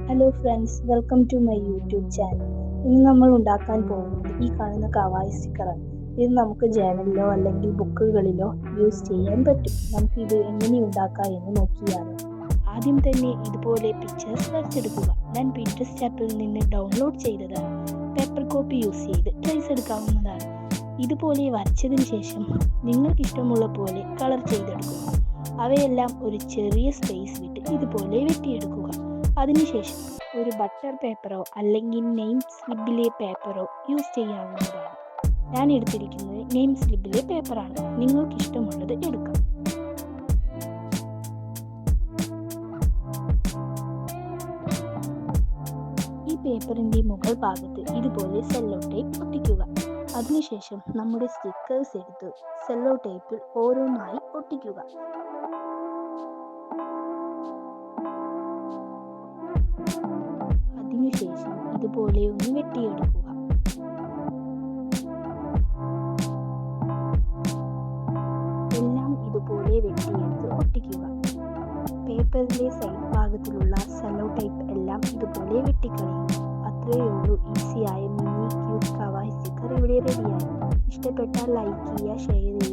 Hello friends, welcome to my YouTube channel. ഇന്ന് നമ്മൾ ഉണ്ടാക്കാൻ പോകുന്നത് ഈ കാണുന്ന കവായി സ്റ്റിക്കറാണ്. ഇത് നമുക്ക് ജേണലിലോ അല്ലെങ്കിൽ ബുക്കുകളിലോ യൂസ് ചെയ്യാൻ പറ്റും. നമുക്ക് ഇത് എങ്ങനെ ഉണ്ടാക്കാം എന്ന് നോക്കിയാലോ. ആദ്യം തന്നെ ഇതുപോലെ പിക്ചേഴ്സ് വരച്ചെടുക്കുക. ഞാൻ പിൻട്രസ്റ്റ് ആപ്പിൽ നിന്ന് ഡൗൺലോഡ് ചെയ്തതാണ്. പേപ്പർ കോപ്പി യൂസ് ചെയ്ത് ട്രേസ് എടുക്കാവുന്നതാണ്. ഇതുപോലെ വരച്ചതിന് ശേഷം നിങ്ങൾക്ക് ഇഷ്ടമുള്ള പോലെ കളർ ചെയ്തെടുക്കുക. അവയെല്ലാം ഒരു ചെറിയ സ്പേസ് വിട്ട് ഇതുപോലെ വെട്ടിയെടുക്കുക. അതിനുശേഷം ഒരു ബട്ടർ പേപ്പറോ അല്ലെങ്കിൽ നെയിം സ്ലിപ്പിലെ പേപ്പറോ യൂസ് ചെയ്യാവുന്നതാണ്. ഞാൻ എടുത്തിരിക്കുന്നത് നെയിം സ്ലിപ്പിലെ പേപ്പറാണ്. നിങ്ങൾക്ക് ഇഷ്ടമുള്ളത് എടുക്കാം. ഈ പേപ്പറിന്റെ മുകൾ ഭാഗത്ത് ഇതുപോലെ സെല്ലോ ടേപ്പ് ഒട്ടിക്കുക. അതിനുശേഷം നമ്മുടെ സ്റ്റിക്കേഴ്സ് എടുത്ത് സെല്ലോ ടേപ്പിൽ ഓരോന്നായി ഒട്ടിക്കുക. അതിനുശേഷം ഇതുപോലെ ഒന്ന് വെട്ടിയെടുക്കുക. എല്ലാം ഇതുപോലെ വെട്ടിയെടുത്ത് ഒട്ടിക്കുക. പേപ്പറിന്റെ സൈഡ് ഭാഗത്തിലുള്ള സെല്ലോ ടേപ്പ് എല്ലാം ഇതുപോലെ വെട്ടിക്കളയുക. അത്രയേ ഉള്ളൂ, ഈസിയായ മിനി ക്യൂട്ട് കവായി സ്റ്റിക്കർ ഇവിടെ റെഡിയായി. ഇഷ്ടപ്പെട്ടാൽ ലൈക്ക് ചെയ്യുക, ഷെയർ ചെയ്യുക.